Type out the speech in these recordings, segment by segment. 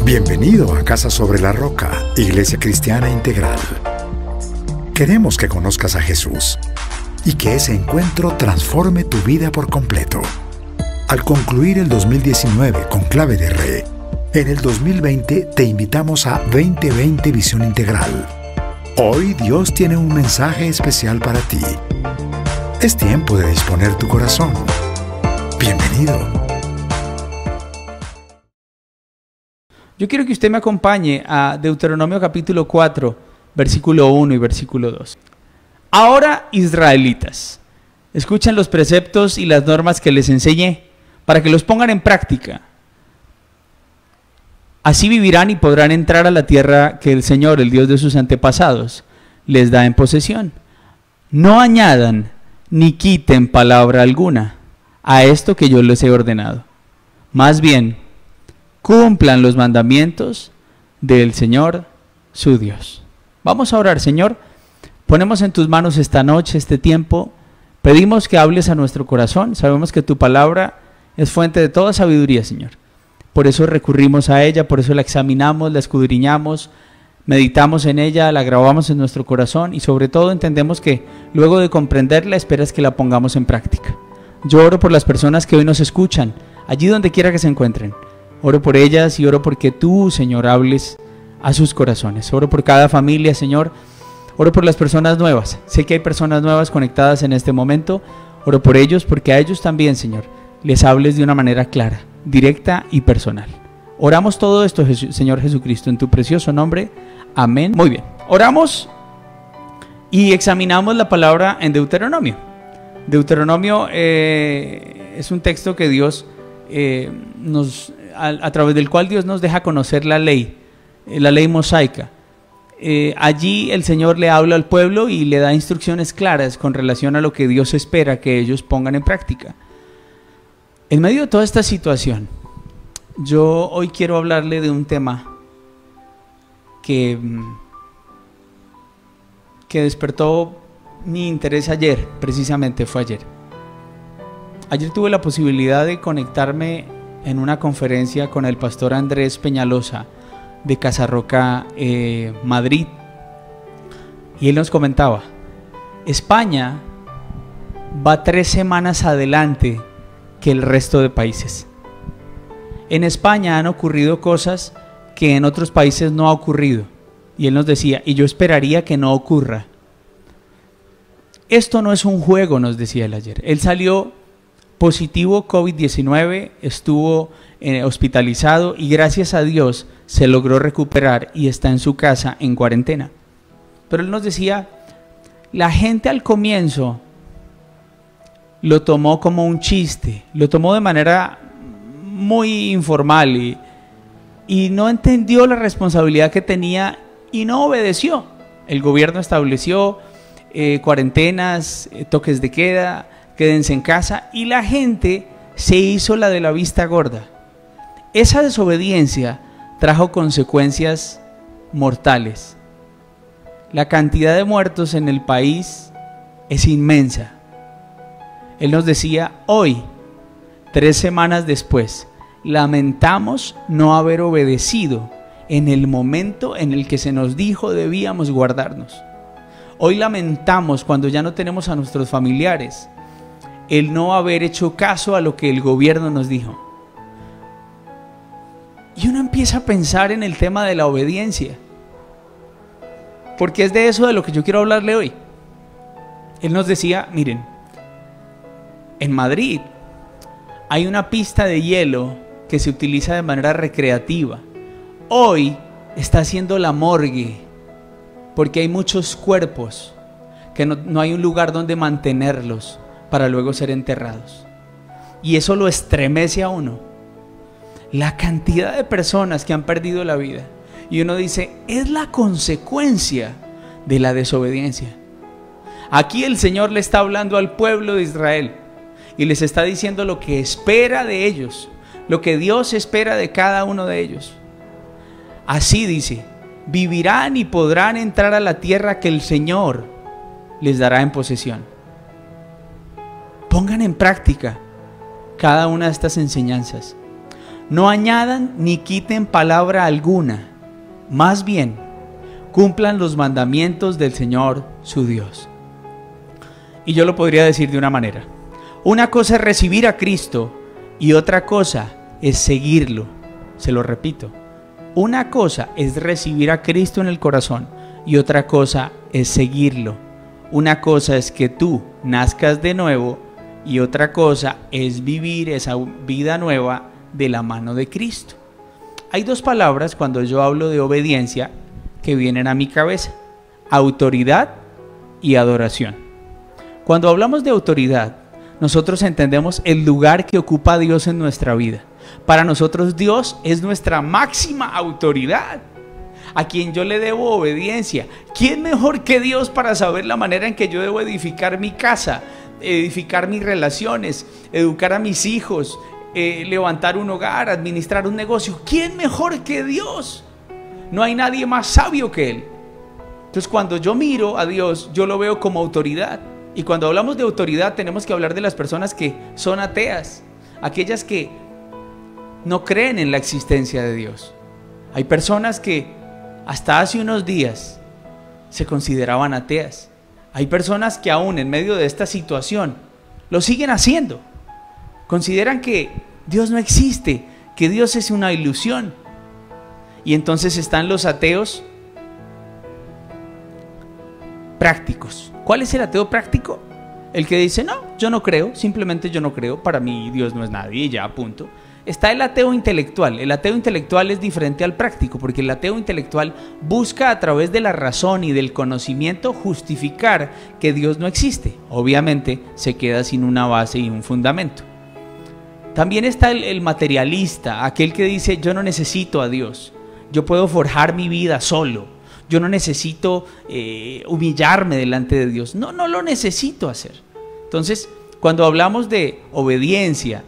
Bienvenido a Casa sobre la Roca, Iglesia Cristiana Integral. Queremos que conozcas a Jesús y que ese encuentro transforme tu vida por completo. Al concluir el 2019 con Clave de Re, en el 2020 te invitamos a 2020 Visión Integral. Hoy Dios tiene un mensaje especial para ti. Es tiempo de disponer tu corazón. Bienvenido. Yo quiero que usted me acompañe a Deuteronomio capítulo 4, versículo 1 y versículo 2. Ahora, israelitas, escuchen los preceptos y las normas que les enseñé, para que los pongan en práctica. Así vivirán y podrán entrar a la tierra que el Señor, el Dios de sus antepasados, les da en posesión. No añadan ni quiten palabra alguna a esto que yo les he ordenado. Más bien, cumplan los mandamientos del Señor, su Dios. Vamos a orar, Señor. Ponemos en tus manos esta noche, este tiempo. Pedimos que hables a nuestro corazón. Sabemos que tu palabra es fuente de toda sabiduría, Señor. Por eso recurrimos a ella, por eso la examinamos, la escudriñamos, meditamos en ella, la grabamos en nuestro corazón y sobre todo entendemos que luego de comprenderla esperas que la pongamos en práctica. Yo oro por las personas que hoy nos escuchan, allí donde quiera que se encuentren. Oro por ellas y oro porque tú, Señor, hables a sus corazones. Oro por cada familia, Señor. Oro por las personas nuevas. Sé que hay personas nuevas conectadas en este momento. Oro por ellos porque a ellos también, Señor, les hables de una manera clara, directa y personal. Oramos todo esto, Señor Jesucristo, en tu precioso nombre. Amén. Muy bien. Oramos y examinamos la palabra en Deuteronomio. Deuteronomio es un texto que Dios a través del cual Dios nos deja conocer la ley mosaica. Allí el Señor le habla al pueblo y le da instrucciones claras con relación a lo que Dios espera que ellos pongan en práctica. En medio de toda esta situación, yo hoy quiero hablarle de un tema que despertó mi interés ayer, precisamente fue ayer. Ayer tuve la posibilidad de conectarme en una conferencia con el pastor Andrés Peñalosa de Casarroca, Madrid, y él nos comentaba: España va 3 semanas adelante que el resto de países. En España han ocurrido cosas que en otros países no ha ocurrido, y él nos decía, y yo esperaría que no ocurra. Esto no es un juego, nos decía él ayer. Él salió positivo COVID-19, estuvo hospitalizado y gracias a Dios se logró recuperar y está en su casa en cuarentena. Pero él nos decía, la gente al comienzo lo tomó como un chiste, lo tomó de manera muy informal y no entendió la responsabilidad que tenía y no obedeció. El gobierno estableció cuarentenas, toques de queda, quédense en casa, y la gente se hizo la de la vista gorda. Esa desobediencia trajo consecuencias mortales. La cantidad de muertos en el país es inmensa. Él nos decía, hoy, 3 semanas después, lamentamos no haber obedecido en el momento en el que se nos dijo debíamos guardarnos. Hoy lamentamos, cuando ya no tenemos a nuestros familiares, el no haber hecho caso a lo que el gobierno nos dijo. Y uno empieza a pensar en el tema de la obediencia, porque es de eso de lo que yo quiero hablarle hoy. Él nos decía, miren, en Madrid hay una pista de hielo que se utiliza de manera recreativa. Hoy está haciendo la morgue, porque hay muchos cuerpos que no hay un lugar donde mantenerlos para luego ser enterrados. Y eso lo estremece a uno. La cantidad de personas que han perdido la vida. Y uno dice, es la consecuencia de la desobediencia. Aquí el Señor le está hablando al pueblo de Israel y les está diciendo lo que espera de ellos, lo que Dios espera de cada uno de ellos. Así dice, vivirán y podrán entrar a la tierra que el Señor les dará en posesión. Pongan en práctica cada una de estas enseñanzas. No añadan ni quiten palabra alguna, más bien cumplan los mandamientos del Señor su Dios. Y yo lo podría decir de una manera: una cosa es recibir a Cristo y otra cosa es seguirlo. Se lo repito, una cosa es recibir a Cristo en el corazón y otra cosa es seguirlo. Una cosa es que tú nazcas de nuevo y otra cosa es vivir esa vida nueva de la mano de Cristo. Hay dos palabras cuando yo hablo de obediencia que vienen a mi cabeza: autoridad y adoración. Cuando hablamos de autoridad, nosotros entendemos el lugar que ocupa Dios en nuestra vida. Para nosotros Dios es nuestra máxima autoridad, a quien yo le debo obediencia. ¿Quién mejor que Dios para saber la manera en que yo debo edificar mi casa, edificar mis relaciones, educar a mis hijos, levantar un hogar, administrar un negocio? ¿Quién mejor que Dios? No hay nadie más sabio que Él. Entonces, cuando yo miro a Dios, yo lo veo como autoridad. Y cuando hablamos de autoridad, tenemos que hablar de las personas que son ateas, aquellas que no creen en la existencia de Dios. Hay personas que hasta hace unos días se consideraban ateas. Hay personas que aún en medio de esta situación lo siguen haciendo. Consideran que Dios no existe, que Dios es una ilusión. Y entonces están los ateos prácticos. ¿Cuál es el ateo práctico? El que dice: no, yo no creo, simplemente yo no creo, para mí Dios no es nadie y ya, punto. Está el ateo intelectual. El ateo intelectual es diferente al práctico, porque el ateo intelectual busca a través de la razón y del conocimiento justificar que Dios no existe. Obviamente se queda sin una base y un fundamento. También está el materialista, aquel que dice: yo no necesito a Dios, yo puedo forjar mi vida solo, yo no necesito humillarme delante de Dios, no lo necesito hacer. Entonces, cuando hablamos de obediencia,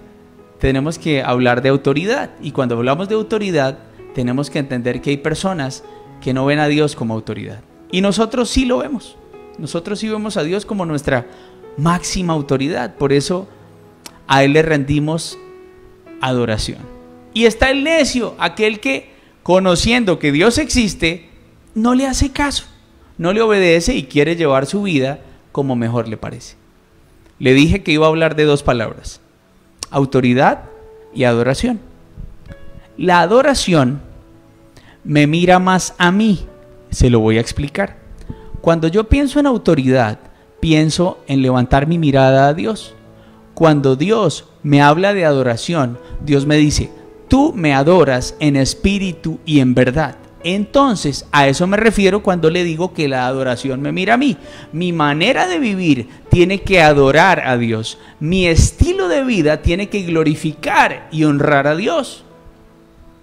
tenemos que hablar de autoridad, y cuando hablamos de autoridad tenemos que entender que hay personas que no ven a Dios como autoridad, y nosotros sí lo vemos. Nosotros sí vemos a Dios como nuestra máxima autoridad, por eso a Él le rendimos adoración. Y está el necio, aquel que, conociendo que Dios existe, no le hace caso, no le obedece y quiere llevar su vida como mejor le parece. Le dije que iba a hablar de dos palabras: autoridad y adoración. La adoración me mira más a mí, se lo voy a explicar. Cuando yo pienso en autoridad, pienso en levantar mi mirada a Dios. Cuando Dios me habla de adoración, Dios me dice: tú me adoras en espíritu y en verdad. Entonces, a eso me refiero cuando le digo que la adoración me mira a mí. Mi manera de vivir tiene que adorar a Dios. Mi estilo de vida tiene que glorificar y honrar a Dios.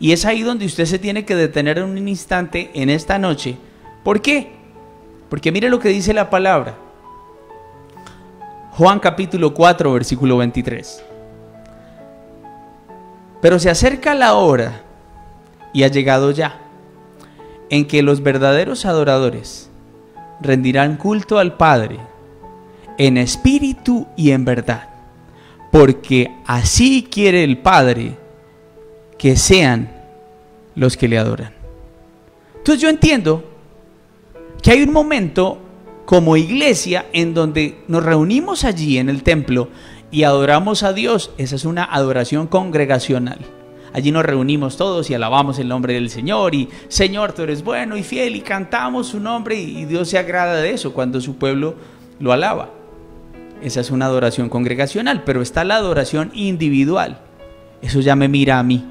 Y es ahí donde usted se tiene que detener en un instante en esta noche. ¿Por qué? Porque mire lo que dice la palabra. Juan capítulo 4, versículo 23. Pero se acerca la hora, y ha llegado ya, en que los verdaderos adoradores rendirán culto al Padre en espíritu y en verdad, porque así quiere el Padre que sean los que le adoran. Entonces yo entiendo que hay un momento como iglesia en donde nos reunimos allí en el templo y adoramos a Dios. Esa es una adoración congregacional. Allí nos reunimos todos y alabamos el nombre del Señor y: Señor, tú eres bueno y fiel, y cantamos su nombre, y Dios se agrada de eso cuando su pueblo lo alaba. Esa es una adoración congregacional, pero está la adoración individual. Eso ya me mira a mí,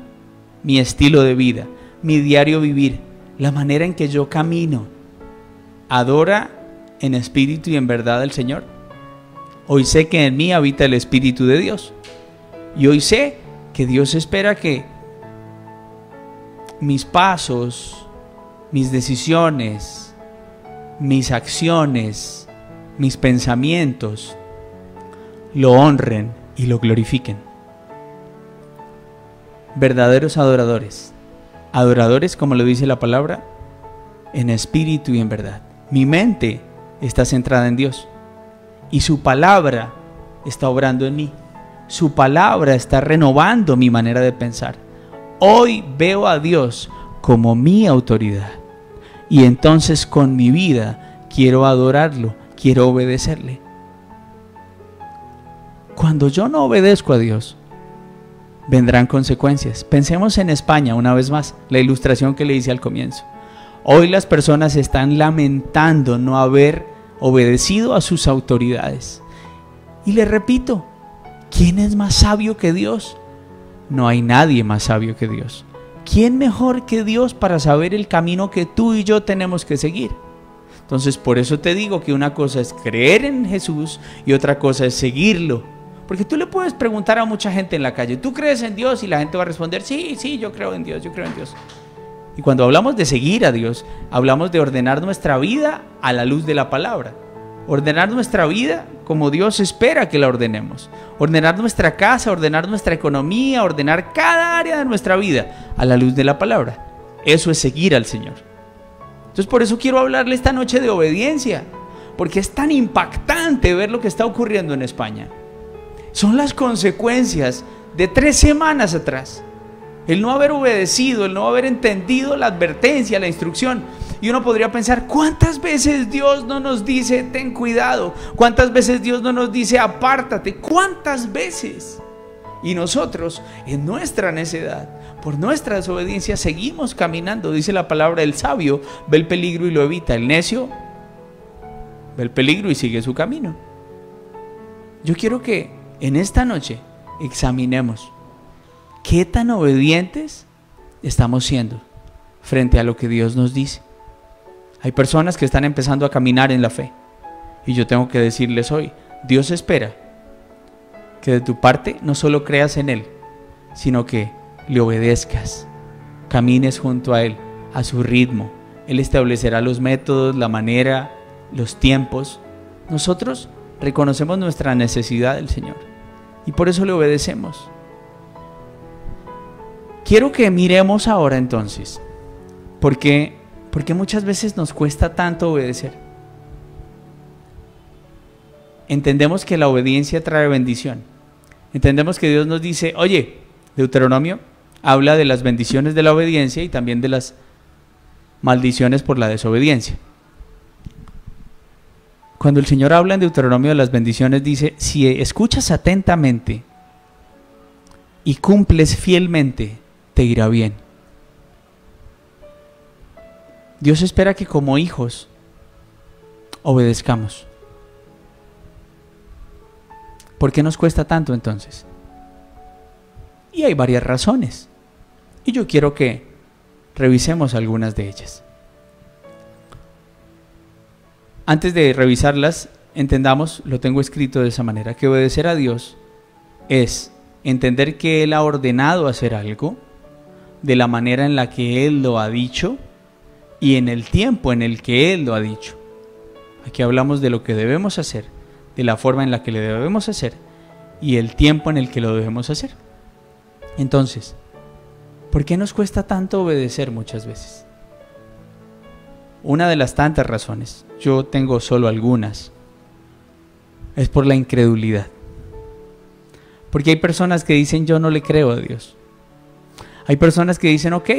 mi estilo de vida, mi diario vivir, la manera en que yo camino. ¿Adora en espíritu y en verdad al Señor? Hoy sé que en mí habita el Espíritu de Dios, y hoy sé que Dios espera que mis pasos, mis decisiones, mis acciones, mis pensamientos lo honren y lo glorifiquen. Verdaderos adoradores, adoradores, como lo dice la palabra, en espíritu y en verdad. Mi mente está centrada en Dios y su palabra está obrando en mí. Su palabra está renovando mi manera de pensar. Hoy veo a Dios como mi autoridad. Y entonces con mi vida quiero adorarlo, quiero obedecerle. Cuando yo no obedezco a Dios, vendrán consecuencias. Pensemos en España una vez más, la ilustración que le hice al comienzo. Hoy las personas están lamentando no haber obedecido a sus autoridades. Y le repito, ¿quién es más sabio que Dios? No hay nadie más sabio que Dios. ¿Quién mejor que Dios para saber el camino que tú y yo tenemos que seguir? Entonces, por eso te digo que una cosa es creer en Jesús y otra cosa es seguirlo. Porque tú le puedes preguntar a mucha gente en la calle, ¿tú crees en Dios? Y la gente va a responder, sí, sí, yo creo en Dios, yo creo en Dios. Y cuando hablamos de seguir a Dios, hablamos de ordenar nuestra vida a la luz de la palabra. Ordenar nuestra vida como Dios espera que la ordenemos. Ordenar nuestra casa, ordenar nuestra economía, ordenar cada área de nuestra vida a la luz de la palabra. Eso es seguir al Señor. Entonces por eso quiero hablarle esta noche de obediencia, porque es tan impactante ver lo que está ocurriendo en España. Son las consecuencias de 3 semanas atrás. El no haber obedecido, el no haber entendido la advertencia, la instrucción. Y uno podría pensar, ¿cuántas veces Dios no nos dice, ten cuidado? ¿Cuántas veces Dios no nos dice, apártate? ¿Cuántas veces? Y nosotros, en nuestra necedad, por nuestra desobediencia, seguimos caminando. Dice la palabra, el sabio ve el peligro y lo evita. El necio ve el peligro y sigue su camino. Yo quiero que en esta noche examinemos qué tan obedientes estamos siendo frente a lo que Dios nos dice. Hay personas que están empezando a caminar en la fe y yo tengo que decirles hoy, Dios espera que de tu parte no solo creas en Él, sino que le obedezcas, camines junto a Él, a su ritmo. Él establecerá los métodos, la manera, los tiempos. Nosotros reconocemos nuestra necesidad del Señor y por eso le obedecemos. Quiero que miremos ahora entonces, porque muchas veces nos cuesta tanto obedecer. Entendemos que la obediencia trae bendición. Entendemos que Dios nos dice, oye, Deuteronomio habla de las bendiciones de la obediencia y también de las maldiciones por la desobediencia. Cuando el Señor habla en Deuteronomio de las bendiciones, dice, si escuchas atentamente y cumples fielmente, te irá bien. Dios espera que como hijos obedezcamos. ¿Por qué nos cuesta tanto entonces? Y hay varias razones. Y yo quiero que revisemos algunas de ellas. Antes de revisarlas, entendamos, lo tengo escrito de esa manera, que obedecer a Dios es entender que Él ha ordenado hacer algo de la manera en la que Él lo ha dicho y en el tiempo en el que Él lo ha dicho. Aquí hablamos de lo que debemos hacer, de la forma en la que le debemos hacer y el tiempo en el que lo debemos hacer. Entonces, ¿por qué nos cuesta tanto obedecer muchas veces? Una de las tantas razones, yo tengo solo algunas, es por la incredulidad. Porque hay personas que dicen, yo no le creo a Dios. Hay personas que dicen, ok,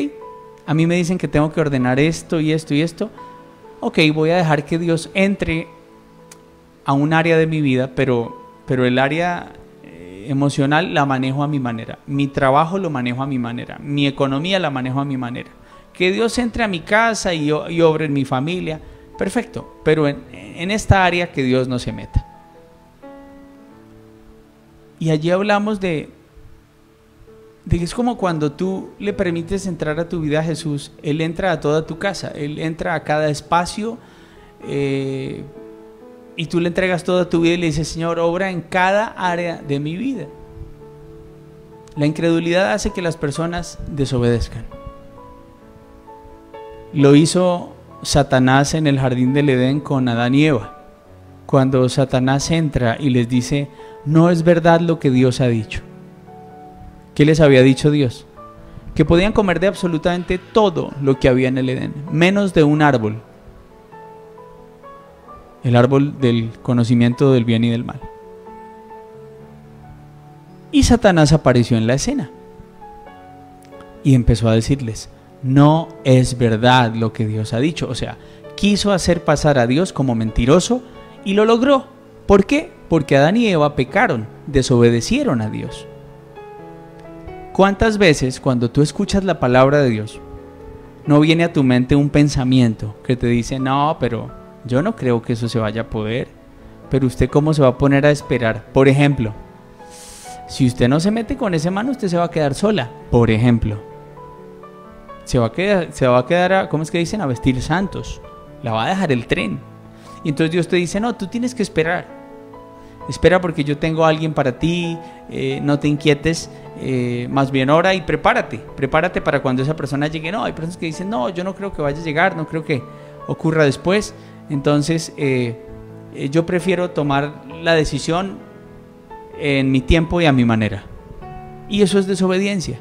a mí me dicen que tengo que ordenar esto y esto y esto. Ok, voy a dejar que Dios entre a un área de mi vida, pero el área emocional la manejo a mi manera. Mi trabajo lo manejo a mi manera. Mi economía la manejo a mi manera. Que Dios entre a mi casa y obre en mi familia. Perfecto, pero en esta área que Dios no se meta. Y allí hablamos de que es como cuando tú le permites entrar a tu vida a Jesús. Él entra a toda tu casa, Él entra a cada espacio y tú le entregas toda tu vida y le dices, Señor, obra en cada área de mi vida. La incredulidad hace que las personas desobedezcan. Lo hizo Satanás en el jardín del Edén con Adán y Eva. Cuando Satanás entra y les dice, no es verdad lo que Dios ha dicho. ¿Qué les había dicho Dios? Que podían comer de absolutamente todo lo que había en el Edén, menos de un árbol. El árbol del conocimiento del bien y del mal. Y Satanás apareció en la escena. y empezó a decirles, no es verdad lo que Dios ha dicho. O sea, quiso hacer pasar a Dios como mentiroso y lo logró. ¿Por qué? Porque Adán y Eva pecaron, desobedecieron a Dios. ¿Cuántas veces cuando tú escuchas la palabra de Dios, no viene a tu mente un pensamiento que te dice, no, pero yo no creo que eso se vaya a poder, pero usted cómo se va a poner a esperar? Por ejemplo, si usted no se mete con ese man, usted se va a quedar sola, por ejemplo. Se va a quedar, ¿cómo es que dicen? A vestir santos. La va a dejar el tren. Y entonces Dios te dice, no, tú tienes que esperar. Espera porque yo tengo a alguien para ti, no te inquietes, más bien ora y prepárate para cuando esa persona llegue. No, hay personas que dicen, no, yo no creo que vaya a llegar, no creo que ocurra después. Entonces yo prefiero tomar la decisión en mi tiempo y a mi manera. Y eso es desobediencia.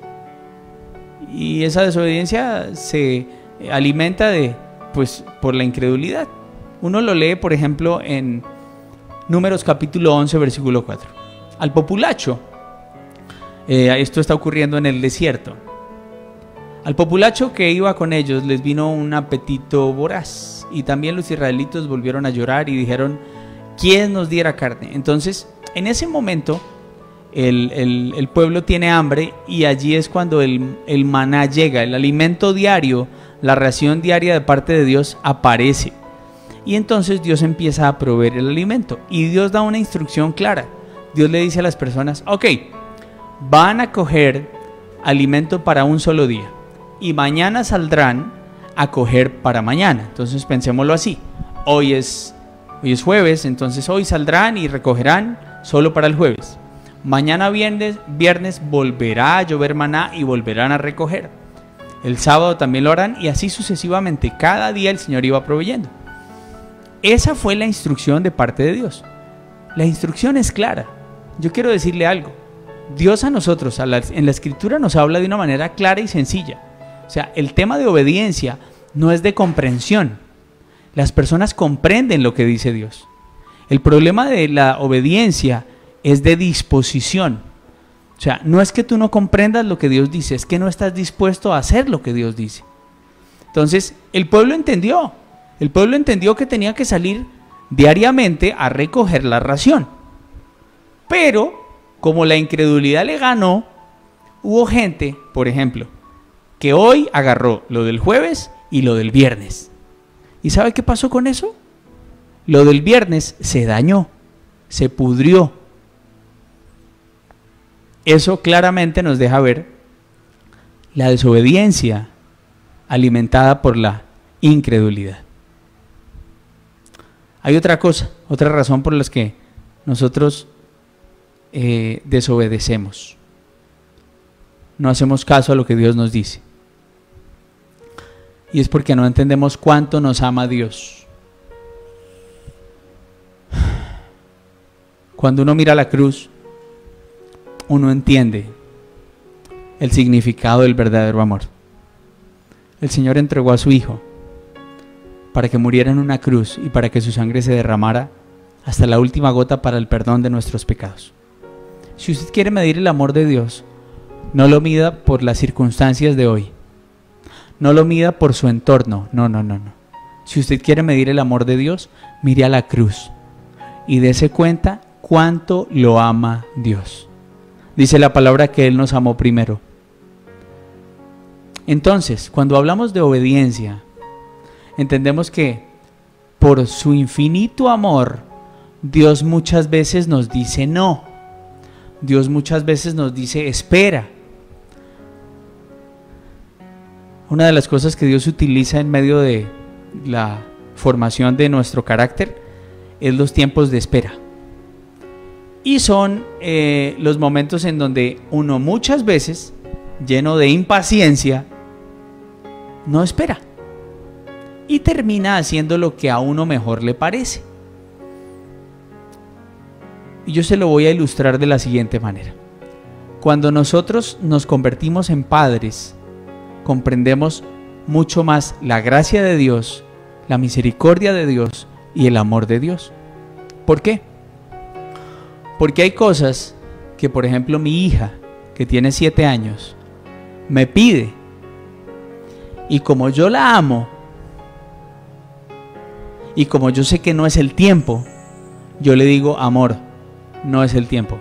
Y esa desobediencia se alimenta por la incredulidad. Uno lo lee, por ejemplo, en Números capítulo 11, versículo 4. Al populacho, esto está ocurriendo en el desierto. Al populacho que iba con ellos les vino un apetito voraz. Y también los israelitos volvieron a llorar y dijeron, ¿quién nos diera carne? Entonces, en ese momento, el pueblo tiene hambre y allí es cuando el maná llega, el alimento diario, la ración diaria de parte de Dios aparece. Y entonces Dios empieza a proveer el alimento y Dios da una instrucción clara. Dios le dice a las personas, ok, van a coger alimento para un solo día y mañana saldrán a coger para mañana. Entonces pensémoslo así, hoy es jueves, entonces hoy saldrán y recogerán solo para el jueves. Mañana viernes volverá a llover maná y volverán a recoger. El sábado también lo harán y así sucesivamente. Cada día el Señor iba proveyendo. Esa fue la instrucción de parte de Dios. La instrucción es clara. Yo quiero decirle algo. Dios a nosotros en la Escritura nos habla de una manera clara y sencilla. O sea, el tema de obediencia no es de comprensión. Las personas comprenden lo que dice Dios. El problema de la obediencia es de disposición. O sea, no es que tú no comprendas lo que Dios dice, es que no estás dispuesto a hacer lo que Dios dice. Entonces, el pueblo entendió. El pueblo entendió que tenía que salir diariamente a recoger la ración. Pero, como la incredulidad le ganó, hubo gente, por ejemplo, que hoy agarró lo del jueves y lo del viernes. ¿Y sabe qué pasó con eso? Lo del viernes se dañó, se pudrió. Eso claramente nos deja ver la desobediencia alimentada por la incredulidad. Hay otra cosa, otra razón por la que nosotros desobedecemos. No hacemos caso a lo que Dios nos dice. Y es porque no entendemos cuánto nos ama Dios. Cuando uno mira la cruz, uno entiende el significado del verdadero amor. El Señor entregó a su Hijo para que muriera en una cruz y para que su sangre se derramara hasta la última gota para el perdón de nuestros pecados. Si usted quiere medir el amor de Dios, no lo mida por las circunstancias de hoy. No lo mida por su entorno. No. Si usted quiere medir el amor de Dios, mire a la cruz y dése cuenta cuánto lo ama Dios. Dice la palabra que Él nos amó primero. Entonces, cuando hablamos de obediencia, entendemos que por su infinito amor, Dios muchas veces nos dice no. Dios muchas veces nos dice espera. Una de las cosas que Dios utiliza en medio de la formación de nuestro carácter es los tiempos de espera. Y son los momentos en donde uno muchas veces, lleno de impaciencia, no espera. Y termina haciendo lo que a uno mejor le parece. Y yo se lo voy a ilustrar de la siguiente manera. Cuando nosotros nos convertimos en padres, comprendemos mucho más la gracia de Dios, la misericordia de Dios y el amor de Dios. ¿Por qué? Porque hay cosas que, por ejemplo, mi hija, que tiene 7 años, me pide. Y como yo la amo, y como yo sé que no es el tiempo, yo le digo, amor, no es el tiempo.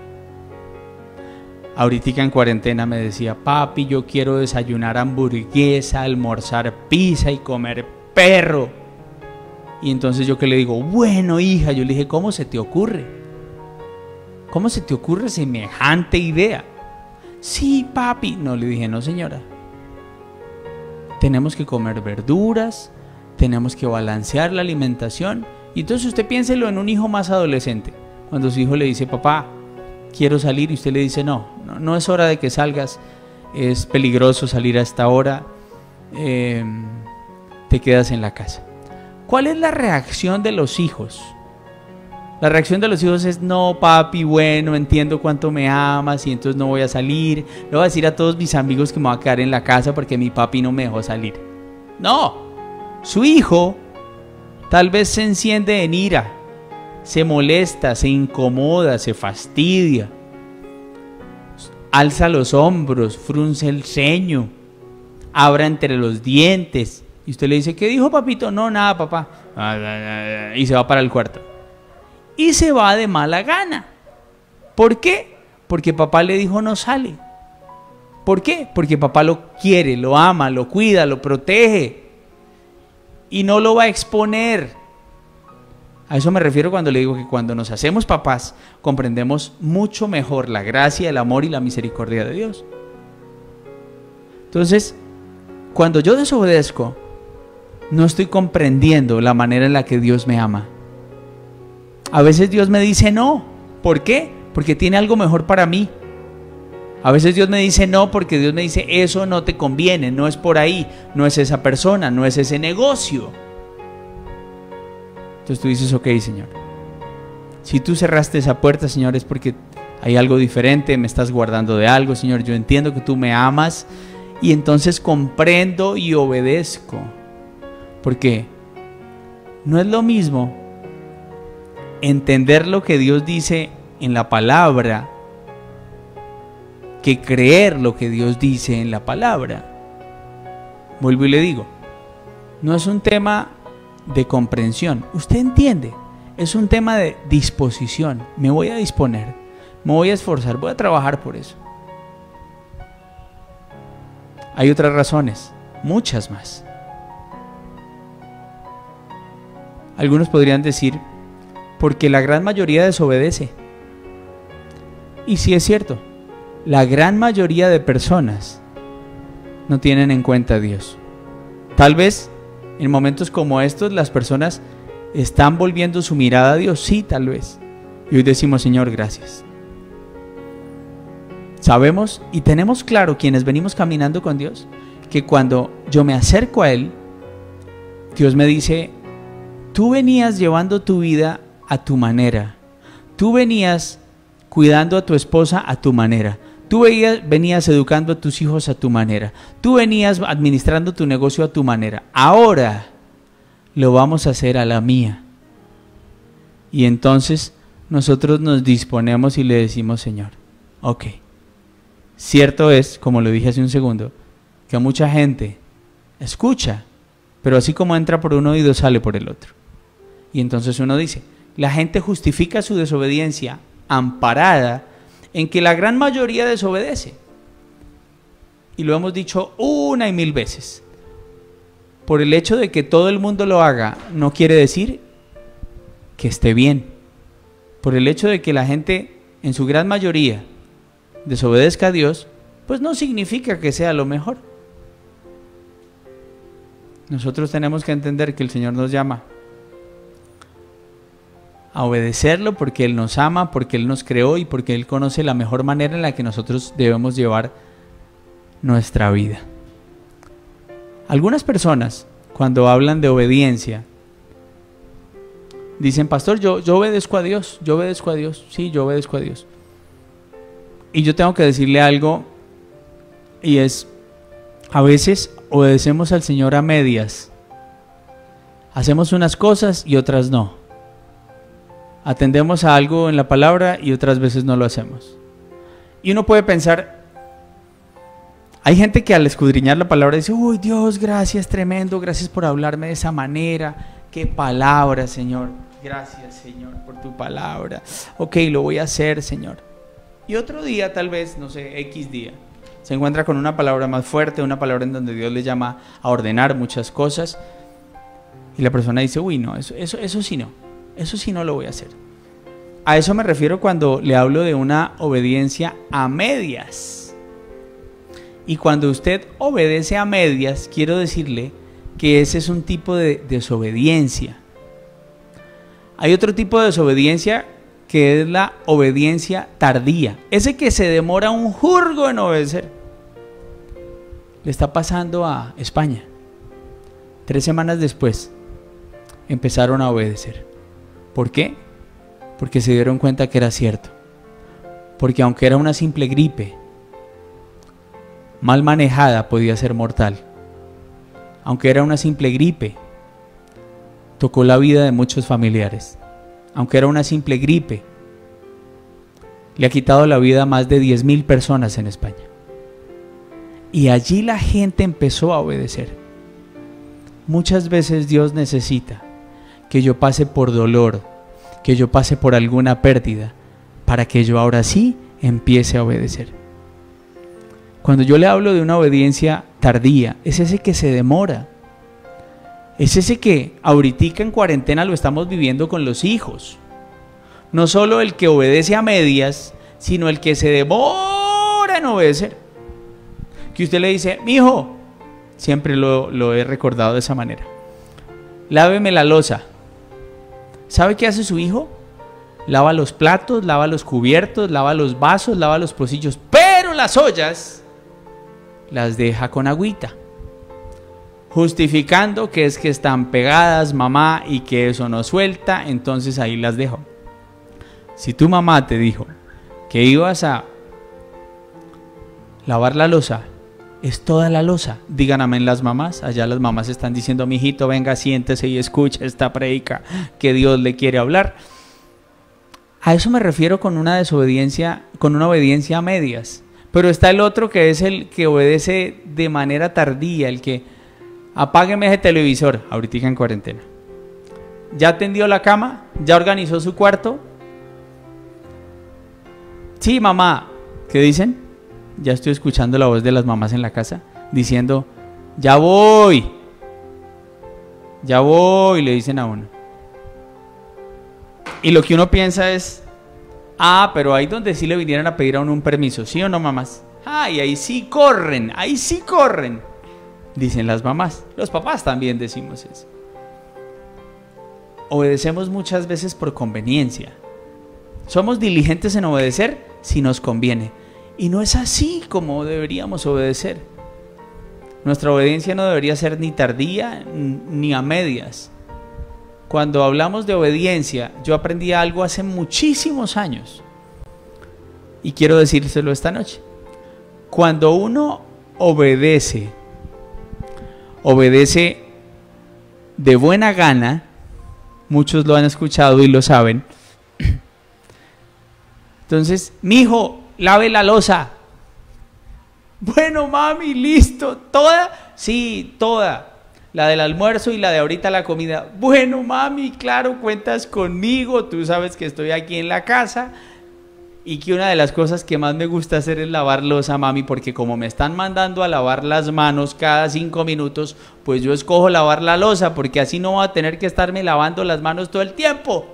Ahorita en cuarentena me decía, papi, yo quiero desayunar hamburguesa, almorzar pizza y comer perro. Y entonces yo que le digo, bueno, hija, yo le dije, ¿cómo se te ocurre? ¿Cómo se te ocurre semejante idea? Sí, papi. No, le dije, no, señora. Tenemos que comer verduras, tenemos que balancear la alimentación. Y entonces usted piénselo en un hijo más adolescente. Cuando su hijo le dice, papá, quiero salir, y usted le dice, no es hora de que salgas, es peligroso salir a esta hora, te quedas en la casa. ¿Cuál es la reacción de los hijos? La reacción de los hijos es, no, papi, bueno, entiendo cuánto me amas y entonces no voy a salir. Le voy a decir a todos mis amigos que me voy a quedar en la casa porque mi papi no me dejó salir. No, su hijo tal vez se enciende en ira, se molesta, se incomoda, se fastidia, alza los hombros, frunce el ceño, abra entre los dientes. Y usted le dice, ¿qué dijo papito? No, nada, papá. Y se va para el cuarto. Y se va de mala gana. ¿Por qué? Porque papá le dijo no sale. ¿Por qué? Porque papá lo quiere, lo ama, lo cuida, lo protege. Y no lo va a exponer. A eso me refiero cuando le digo que cuando nos hacemos papás, comprendemos mucho mejor la gracia, el amor y la misericordia de Dios. Entonces, cuando yo desobedezco, no estoy comprendiendo la manera en la que Dios me ama. A veces Dios me dice no. ¿Por qué? Porque tiene algo mejor para mí. A veces Dios me dice no porque Dios me dice, eso no te conviene, no es por ahí, no es esa persona, no es ese negocio. Entonces tú dices, ok, Señor, si tú cerraste esa puerta, Señor, es porque hay algo diferente, me estás guardando de algo, Señor, yo entiendo que tú me amas y entonces comprendo y obedezco. Porque no es lo mismo entender lo que Dios dice en la palabra que creer lo que Dios dice en la palabra. Vuelvo y le digo, no es un tema de comprensión, usted entiende, es un tema de disposición. Me voy a disponer, me voy a esforzar, voy a trabajar por eso. Hay otras razones, muchas más. Algunos podrían decir, porque la gran mayoría desobedece. Y sí es cierto, la gran mayoría de personas no tienen en cuenta a Dios. Tal vez en momentos como estos las personas están volviendo su mirada a Dios, sí, tal vez. Y hoy decimos, Señor, gracias. Sabemos y tenemos claro quienes venimos caminando con Dios, que cuando yo me acerco a Él, Dios me dice, tú venías llevando tu vida a tu manera. Tú venías cuidando a tu esposa a tu manera. Tú venías educando a tus hijos a tu manera. Tú venías administrando tu negocio a tu manera. Ahora lo vamos a hacer a la mía. Y entonces nosotros nos disponemos y le decimos, Señor, ok. Cierto es, como lo dije hace un segundo, que mucha gente escucha, pero así como entra por un oído, sale por el otro. Y entonces uno dice, la gente justifica su desobediencia amparada en que la gran mayoría desobedece. Y lo hemos dicho una y mil veces. Por el hecho de que todo el mundo lo haga, no quiere decir que esté bien. Por el hecho de que la gente, en su gran mayoría, desobedezca a Dios, pues no significa que sea lo mejor. Nosotros tenemos que entender que el Señor nos llama a obedecerlo porque Él nos ama, porque Él nos creó y porque Él conoce la mejor manera en la que nosotros debemos llevar nuestra vida. Algunas personas, cuando hablan de obediencia, dicen, pastor, yo obedezco a Dios, yo obedezco a Dios, sí, yo obedezco a Dios. Y yo tengo que decirle algo, y es, a veces obedecemos al Señor a medias. Hacemos unas cosas y otras no. Atendemos a algo en la palabra y otras veces no lo hacemos. Y uno puede pensar, Hay gente que al escudriñar la palabra dice, uy Dios, gracias, tremendo, gracias por hablarme de esa manera, qué palabra, Señor, gracias, Señor, por tu palabra, ok, lo voy a hacer, Señor. Y otro día, tal vez, no sé, X día, se encuentra con una palabra más fuerte, una palabra en donde Dios le llama a ordenar muchas cosas, y la persona dice, uy, no, eso sí no lo voy a hacer. A eso me refiero cuando le hablo de una obediencia a medias. Y cuando usted obedece a medias, quiero decirle que ese es un tipo de desobediencia. Hay otro tipo de desobediencia que es la obediencia tardía. Ese que se demora un jurgo en obedecer. Le está pasando a España. 3 semanas después empezaron a obedecer. ¿Por qué? Porque se dieron cuenta que era cierto. Porque aunque era una simple gripe, mal manejada podía ser mortal. Aunque era una simple gripe, tocó la vida de muchos familiares. Aunque era una simple gripe, le ha quitado la vida a más de 10.000 personas en España. Y allí la gente empezó a obedecer. Muchas veces Dios necesita que yo pase por dolor, que yo pase por alguna pérdida, para que yo ahora sí empiece a obedecer. Cuando yo le hablo de una obediencia tardía, es ese que se demora. Es ese que ahorita en cuarentena lo estamos viviendo con los hijos. No solo el que obedece a medias, sino el que se demora en obedecer. Que usted le dice, mijo, siempre lo he recordado de esa manera, láveme la loza. ¿Sabe qué hace su hijo? Lava los platos, lava los cubiertos, lava los vasos, lava los pocillos, pero las ollas las deja con agüita, justificando que es que están pegadas, mamá, y que eso no suelta, entonces ahí las dejo. Si tu mamá te dijo que ibas a lavar la loza, es toda la loza. Digan amén las mamás. Allá las mamás están diciendo, mijito, venga, siéntese y escuche esta predica que Dios le quiere hablar. A eso me refiero con una desobediencia, con una obediencia a medias. Pero está el otro que es el que obedece de manera tardía, el que apágueme ese televisor, ahorita en cuarentena. ¿Ya tendió la cama? ¿Ya organizó su cuarto? Sí, mamá. ¿Qué dicen? Ya estoy escuchando la voz de las mamás en la casa diciendo, ya voy, le dicen a uno. Y lo que uno piensa es, pero ahí donde sí le vinieran a pedir a uno un permiso, ¿sí o no, mamás? Y ahí sí corren, dicen las mamás. Los papás también decimos eso. Obedecemos muchas veces por conveniencia. Somos diligentes en obedecer si nos conviene. Y no es así como deberíamos obedecer. Nuestra obediencia no debería ser ni tardía ni a medias. Cuando hablamos de obediencia, yo aprendí algo hace muchísimos años. Y quiero decírselo esta noche. Cuando uno obedece de buena gana, muchos lo han escuchado y lo saben. Entonces, mijo, lave la loza. Bueno, mami, listo. ¿Toda? Sí, toda. La del almuerzo y la de ahorita la comida. Bueno, mami, claro, cuentas conmigo. Tú sabes que estoy aquí en la casa. Y que una de las cosas que más me gusta hacer es lavar loza, mami, porque como me están mandando a lavar las manos cada 5 minutos, pues yo escojo lavar la loza, porque así no voy a tener que estarme lavando las manos todo el tiempo.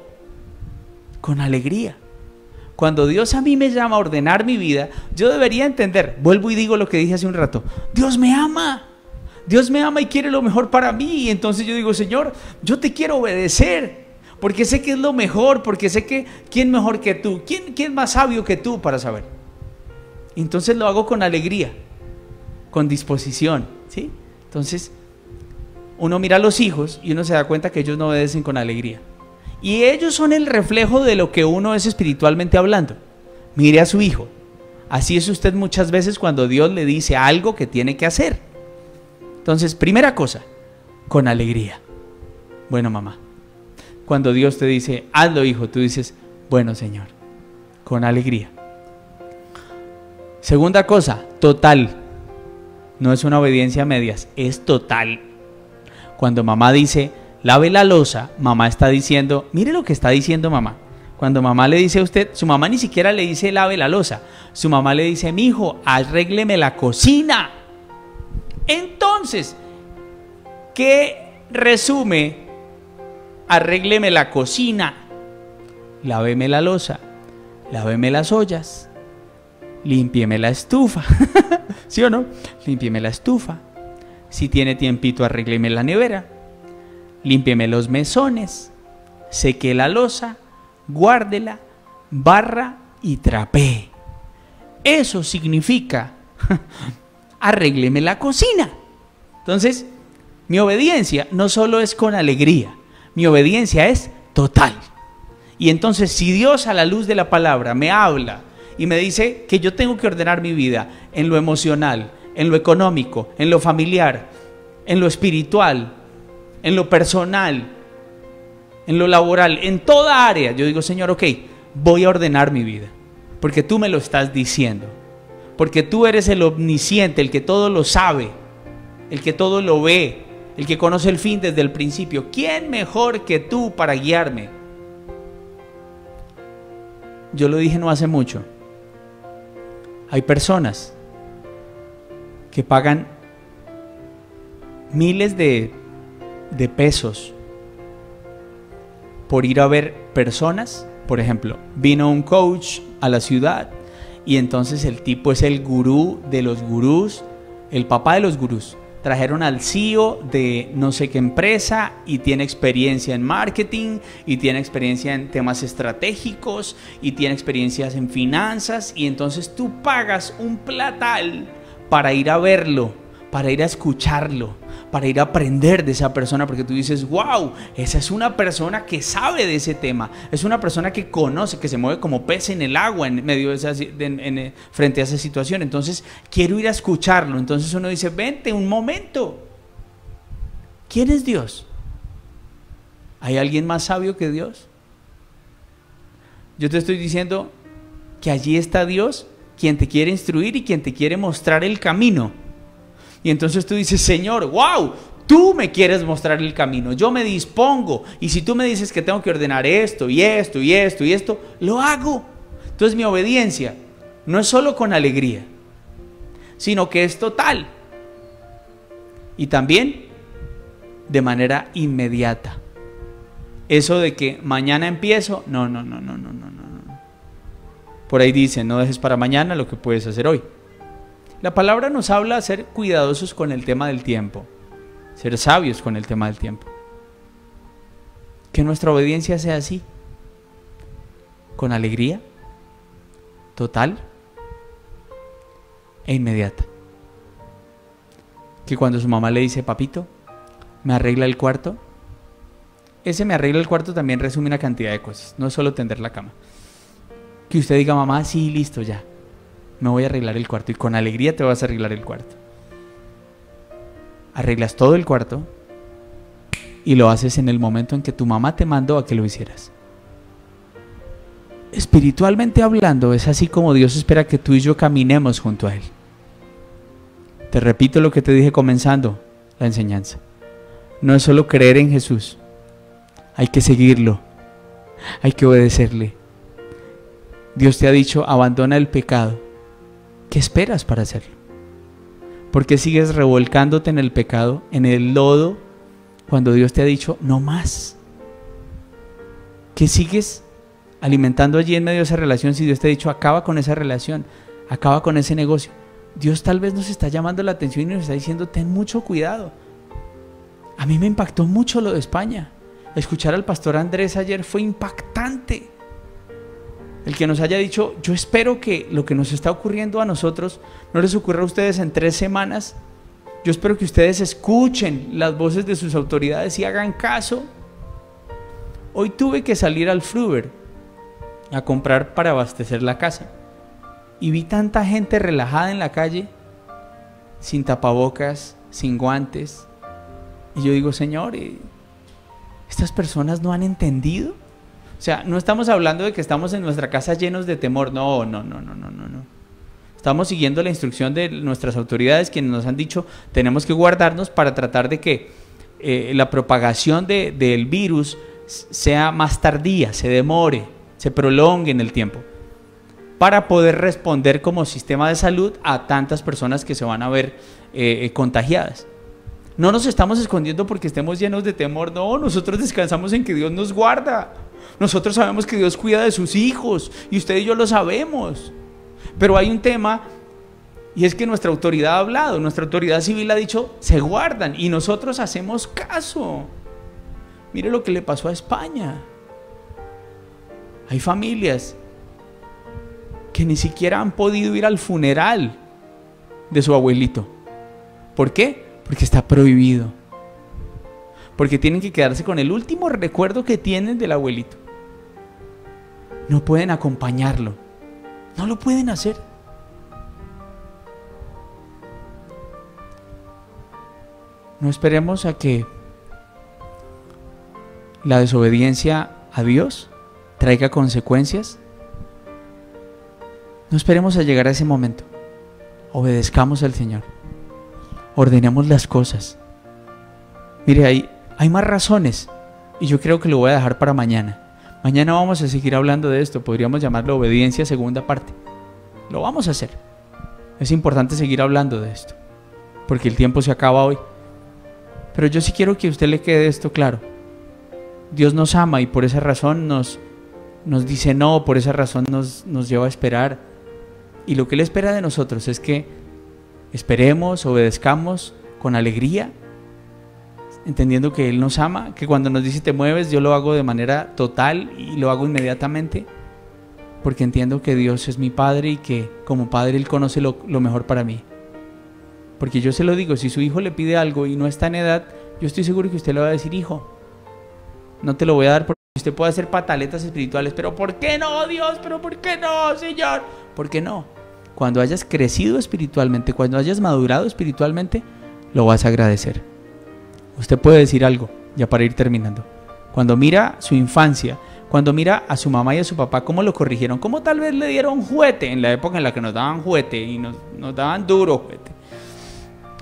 Con alegría. Cuando Dios a mí me llama a ordenar mi vida, yo debería entender, vuelvo y digo lo que dije hace un rato, Dios me ama y quiere lo mejor para mí, y entonces yo digo, Señor, yo te quiero obedecer, porque sé que es lo mejor, porque sé que ¿quién mejor que tú? ¿Quién más sabio que tú para saber? Entonces lo hago con alegría, con disposición, ¿sí? Entonces uno mira a los hijos y uno se da cuenta que ellos no obedecen con alegría. Y ellos son el reflejo de lo que uno es espiritualmente hablando. Mire a su hijo. Así es usted muchas veces cuando Dios le dice algo que tiene que hacer. Entonces, primera cosa, con alegría. Bueno, mamá. Cuando Dios te dice, hazlo, hijo, tú dices, bueno, Señor, con alegría. Segunda cosa, total. No es una obediencia a medias, es total. Cuando mamá dice, lave la loza, mamá está diciendo, mire lo que está diciendo mamá. Cuando mamá le dice a usted, su mamá ni siquiera le dice lave la loza. Su mamá le dice, mijo, arrégleme la cocina. Entonces, ¿qué resume? Arrégleme la cocina, láveme la loza, láveme las ollas, límpieme la estufa. ¿Sí o no? Límpieme la estufa. Si tiene tiempito, arrégleme la nevera, límpieme los mesones, seque la loza, guárdela, barra y trapee. Eso significa arrégleme la cocina. Entonces, mi obediencia no solo es con alegría, mi obediencia es total. Y entonces, si Dios a la luz de la palabra me habla y me dice que yo tengo que ordenar mi vida en lo emocional, en lo económico, en lo familiar, en lo espiritual, en lo personal, en lo laboral, en toda área, yo digo, Señor, ok, voy a ordenar mi vida, porque tú me lo estás diciendo, porque tú eres el omnisciente, el que todo lo sabe, el que todo lo ve, el que conoce el fin desde el principio. ¿Quién mejor que tú para guiarme? Yo lo dije no hace mucho. Hay personas que pagan miles de pesos por ir a ver personas. Por ejemplo, vino un coach a la ciudad y entonces el tipo es el gurú de los gurús, el papá de los gurús. Trajeron al CEO de no sé qué empresa y tiene experiencia en marketing y tiene experiencia en temas estratégicos y tiene experiencias en finanzas, y entonces tú pagas un platal para ir a verlo, para ir a escucharlo, para ir a aprender de esa persona, porque tú dices, wow, esa es una persona que sabe de ese tema, es una persona que conoce, que se mueve como pez en el agua en medio de frente a esa situación. Entonces quiero ir a escucharlo. Entonces uno dice, vente un momento, ¿quién es Dios? ¿Hay alguien más sabio que Dios? Yo te estoy diciendo que allí está Dios, quien te quiere instruir y quien te quiere mostrar el camino. Y entonces tú dices, Señor, wow, tú me quieres mostrar el camino, yo me dispongo, y si tú me dices que tengo que ordenar esto y esto y esto y esto, lo hago. Entonces mi obediencia no es solo con alegría, sino que es total, y también de manera inmediata. Eso de que mañana empiezo, no. Por ahí dicen, no dejes para mañana lo que puedes hacer hoy. La palabra nos habla de ser cuidadosos con el tema del tiempo, ser sabios con el tema del tiempo. Que nuestra obediencia sea así, con alegría, total e inmediata. Que cuando su mamá le dice, papito, ¿me arregla el cuarto? Ese me arregla el cuarto también resume una cantidad de cosas, no es solo tender la cama. Que usted diga, mamá, sí, listo, ya, me voy a arreglar el cuarto, y con alegría te vas a arreglar el cuarto. Arreglas todo el cuarto y lo haces en el momento en que tu mamá te mandó a que lo hicieras. Espiritualmente hablando, es así como Dios espera que tú y yo caminemos junto a Él. Te repito lo que te dije comenzando la enseñanza. No es solo creer en Jesús, hay que seguirlo, hay que obedecerle. Dios te ha dicho, abandona el pecado. ¿Qué esperas para hacerlo? ¿Por qué sigues revolcándote en el pecado, en el lodo, cuando Dios te ha dicho no más? ¿Qué sigues alimentando allí en medio de esa relación si Dios te ha dicho acaba con esa relación, acaba con ese negocio? Dios tal vez nos está llamando la atención y nos está diciendo ten mucho cuidado. A mí me impactó mucho lo de España. Escuchar al pastor Andrés ayer fue impactante. El que nos haya dicho, yo espero que lo que nos está ocurriendo a nosotros no les ocurra a ustedes en 3 semanas. Yo espero que ustedes escuchen las voces de sus autoridades y hagan caso. Hoy tuve que salir al Fruver a comprar para abastecer la casa. Y vi tanta gente relajada en la calle, sin tapabocas, sin guantes. Y yo digo, Señor, ¿estas personas no han entendido? O sea, no estamos hablando de que estamos en nuestra casa llenos de temor. No. Estamos siguiendo la instrucción de nuestras autoridades, quienes nos han dicho tenemos que guardarnos para tratar de que la propagación del virus sea más tardía, se demore, se prolongue en el tiempo, para poder responder como sistema de salud a tantas personas que se van a ver contagiadas. No nos estamos escondiendo porque estemos llenos de temor, no, nosotros descansamos en que Dios nos guarda. Nosotros sabemos que Dios cuida de sus hijos y usted y yo lo sabemos. Pero hay un tema, y es que nuestra autoridad ha hablado, nuestra autoridad civil ha dicho, se guardan, y nosotros hacemos caso. Mire lo que le pasó a España. Hay familias que ni siquiera han podido ir al funeral de su abuelito. ¿Por qué? Porque está prohibido. Porque tienen que quedarse con el último recuerdo que tienen del abuelito. No pueden acompañarlo. No lo pueden hacer. No esperemos a que la desobediencia a Dios traiga consecuencias. No esperemos a llegar a ese momento. Obedezcamos al Señor. Ordenemos las cosas. Mire, hay más razones y yo creo que lo voy a dejar para mañana. Mañana vamos a seguir hablando de esto. Podríamos llamarlo obediencia segunda parte. Lo vamos a hacer. Es importante seguir hablando de esto porque el tiempo se acaba hoy. Pero yo sí quiero que a usted le quede esto claro. Dios nos ama y por esa razón nos dice no, por esa razón nos lleva a esperar. Y lo que Él espera de nosotros es que esperemos, obedezcamos con alegría, entendiendo que Él nos ama, que cuando nos dice te mueves, yo lo hago de manera total y lo hago inmediatamente, porque entiendo que Dios es mi Padre y que como Padre Él conoce lo mejor para mí. Porque yo se lo digo, si su hijo le pide algo y no está en edad, yo estoy seguro que usted le va a decir, hijo, no te lo voy a dar porque usted puede hacer pataletas espirituales, pero ¿por qué no, Dios? ¿Pero por qué no, Señor? ¿Por qué no? Cuando hayas crecido espiritualmente, cuando hayas madurado espiritualmente, lo vas a agradecer. Usted puede decir algo, ya para ir terminando. Cuando mira su infancia, cuando mira a su mamá y a su papá, cómo lo corrigieron, cómo tal vez le dieron juguete en la época en la que nos daban juguete y nos daban duro juguete.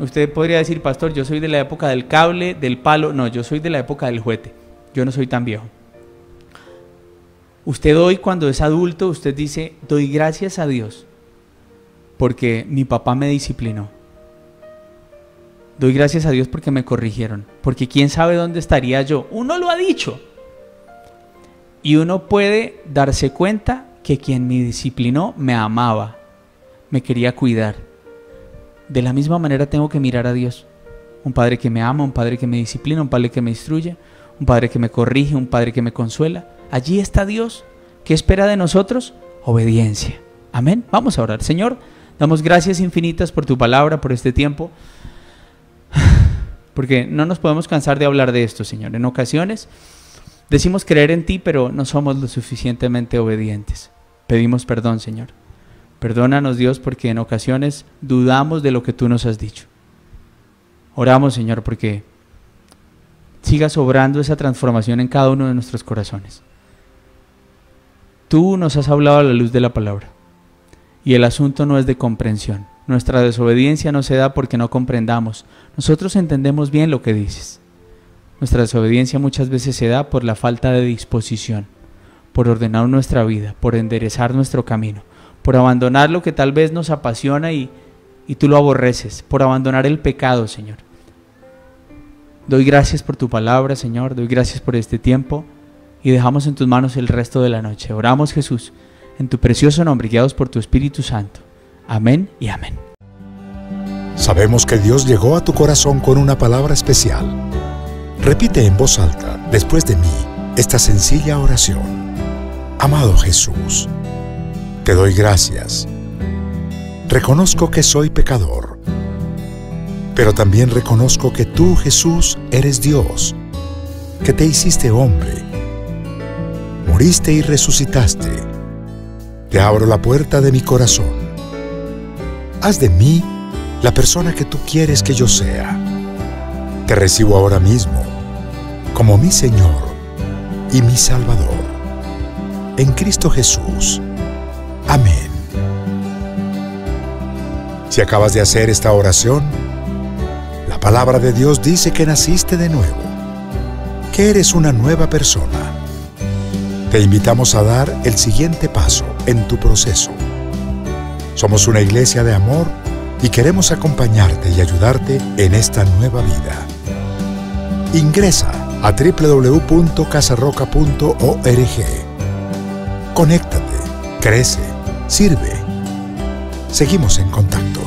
Usted podría decir, pastor, yo soy de la época del cable, del palo. No, yo soy de la época del juguete. Yo no soy tan viejo. Usted hoy, cuando es adulto, usted dice, doy gracias a Dios porque mi papá me disciplinó. Doy gracias a Dios porque me corrigieron, porque quién sabe dónde estaría yo. Uno lo ha dicho. Y uno puede darse cuenta que quien me disciplinó me amaba, me quería cuidar. De la misma manera tengo que mirar a Dios. Un Padre que me ama, un Padre que me disciplina, un Padre que me instruye, un Padre que me corrige, un Padre que me consuela. Allí está Dios. ¿Qué espera de nosotros? Obediencia. Amén. Vamos a orar. Señor, damos gracias infinitas por tu palabra, por este tiempo. Porque no nos podemos cansar de hablar de esto, Señor. En ocasiones decimos creer en ti, pero no somos lo suficientemente obedientes. Pedimos perdón, Señor. Perdónanos, Dios, porque en ocasiones dudamos de lo que tú nos has dicho. Oramos, Señor, porque sigas obrando esa transformación en cada uno de nuestros corazones. Tú nos has hablado a la luz de la palabra y el asunto no es de comprensión. Nuestra desobediencia no se da porque no comprendamos. Nosotros entendemos bien lo que dices. Nuestra desobediencia muchas veces se da por la falta de disposición, por ordenar nuestra vida, por enderezar nuestro camino, por abandonar lo que tal vez nos apasiona y tú lo aborreces, por abandonar el pecado, Señor. Doy gracias por tu palabra, Señor, doy gracias por este tiempo y dejamos en tus manos el resto de la noche. Oramos, Jesús, en tu precioso nombre, guiados por tu Espíritu Santo. Amén y amén. Sabemos que Dios llegó a tu corazón con una palabra especial. Repite en voz alta, después de mí, esta sencilla oración. Amado Jesús, te doy gracias. Reconozco que soy pecador, pero también reconozco que tú, Jesús, eres Dios, que te hiciste hombre, moriste y resucitaste. Te abro la puerta de mi corazón. Haz de mí la persona que tú quieres que yo sea. Te recibo ahora mismo como mi Señor y mi Salvador. En Cristo Jesús. Amén. Si acabas de hacer esta oración, la palabra de Dios dice que naciste de nuevo, que eres una nueva persona. Te invitamos a dar el siguiente paso en tu proceso. Somos una iglesia de amor y queremos acompañarte y ayudarte en esta nueva vida. Ingresa a www.casarroca.org. Conéctate, crece, sirve. Seguimos en contacto.